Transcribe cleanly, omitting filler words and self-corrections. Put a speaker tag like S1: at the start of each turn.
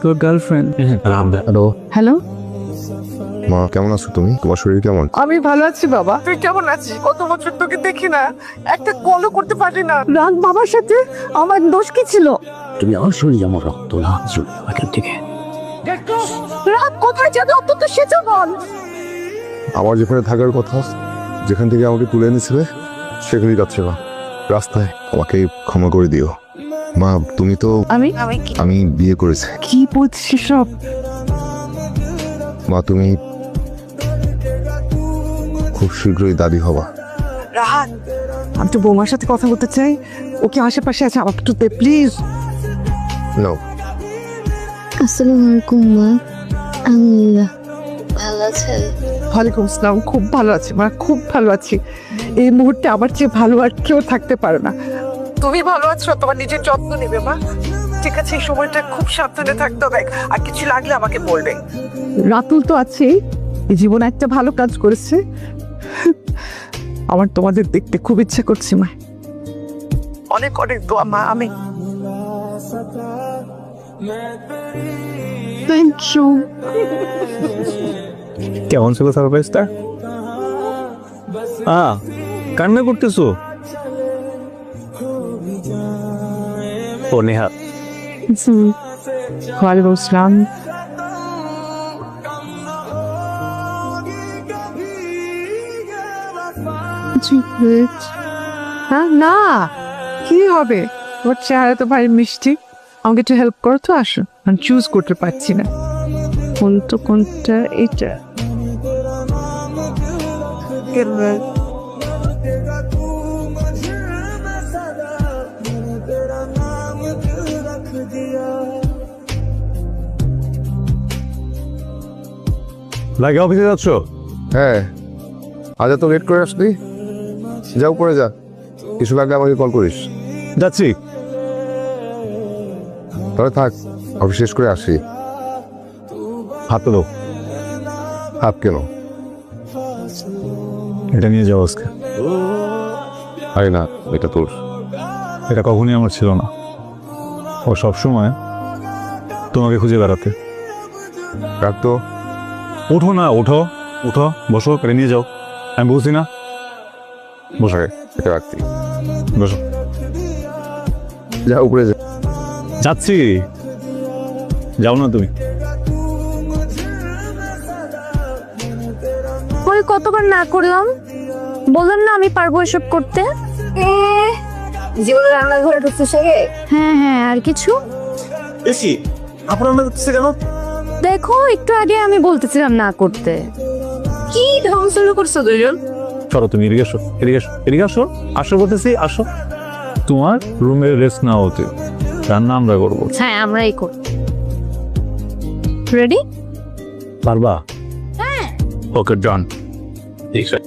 S1: তোর girlfriend.
S2: Hello
S1: hello,
S2: মা, কেমন আছো তুমি? তোমার শরীর কেমন?
S1: আমি ভালো আছি বাবা। তুই কেমন আছিস? কত বছর তোকে দেখি না, একটা কলও করতে পারি না। রাত বাবার সাথে আমার দোষ কি ছিল?
S3: তুমি আমার শরীর আমার রক্ত না চলে এখান থেকে।
S1: রাত কোথায় যাবে অন্তত সেটা বল।
S2: আমার যেখানে থাকার কথা, যেখান থেকে আমাকে তুলে এনেছিলে, সেখানেই যাচ্ছে না। রাস্তায় আমাকে ক্ষমা করে দিও মা। তুমি তো
S1: আমি
S2: আমি বিয়ে করেছি
S1: কি বলছিস সব?
S2: মা। তুমি খুব শীঘ্রই দাদি হবা।
S1: রাহাত, আমি তো বৌমার সাথে কথা বলতে চাই। ওকে আশেপাশে আছে, আমাকে একটু দে প্লিজ।
S2: নো,
S4: আসসালামু আলাইকুম মা। আলহামদুলিল্লাহ, ভালো আছেন?
S1: ওয়ালাইকুম আসসালাম। খুব ভালো আছি মা, খুব ভালো আছি। এই মুহূর্তে আমার চেয়ে ভালো আর কেউ থাকতে পারে না। তুমি ভালো আছো? তোমার নিজের যত্ন নেবে মা। ঠিক আছে, এই সময়টা খুব সাবধানে থাকতে হবে। আর কিছু লাগলে আমাকে বলবে। রাতুল তো আছেই, এই জীবনে একটা ভালো কাজ করেছে। আমার তোমাদের দেখতে খুব ইচ্ছা করছে মা। অনেক অনেক দোয়া মা। আমি থ্যাংক ইউ।
S5: কেমন ছিল সারপ্রাইজটা? কান্না করতেছো? ও নেহা,
S1: ওয়ালাইকুম আসসালাম। হ্যাঁ, না কি হবে? ওর চেহারা তো ভারী মিষ্টি। আমাকে একটু হেল্প করো তো, আসো। আমি চুজ করতে পারছি না কোনটা এটা।
S5: লাগে অফিসে যাচ্ছ?
S2: হ্যাঁ, আজ তো লেট করে আসলি। যাও, পরে যা। কিছু লাগলে আমাকে কল করিস।
S5: যাচ্ছি।
S2: তাহলে থাক, অফিস শেষ করে আসি।
S5: হাত তো দাও।
S2: হাত কেন?
S5: এটা নিয়ে যাও আজকে।
S2: আরে না, এটা তোর।
S5: এটা কখনই আমার ছিল না। ও সবসময় তোমাকে খুঁজে বেড়াতে।
S2: রাখ তো।
S5: ওঠো না, ওঠো ওঠো, বসো, এটা নিয়ে যাও। আমি বলছি না, বসো।
S2: এটা রাখতি।
S5: বসো।
S2: যা, উপরে যা।
S5: যাচ্ছি। যাও না তুমি।
S4: ওই কতবার না করলাম, বললাম না আমি পারবো এসব করতে।
S6: জীবনে রান্নাঘরে ঢুকতে শেখে।
S4: হ্যাঁ হ্যাঁ, আর কিছু
S5: এসি আপনার কেন?
S4: দেখো, একটু আগে আমি বলতেছিলাম না করতে।
S6: কি ঢং শুরু করছো দুজন?
S5: চলো তুমি এদিকে আসো, এদিকে আসো, এদিকে আসো। আসো বলতেছি, আসো। তোমার রুমে রেস্ট না হতে, রান্না আমরা করবো।
S4: হ্যাঁ, আমরাই করি। রেডি?
S5: পারবা?
S4: হ্যাঁ।
S5: ওকে, ডান। ঠিক আছে।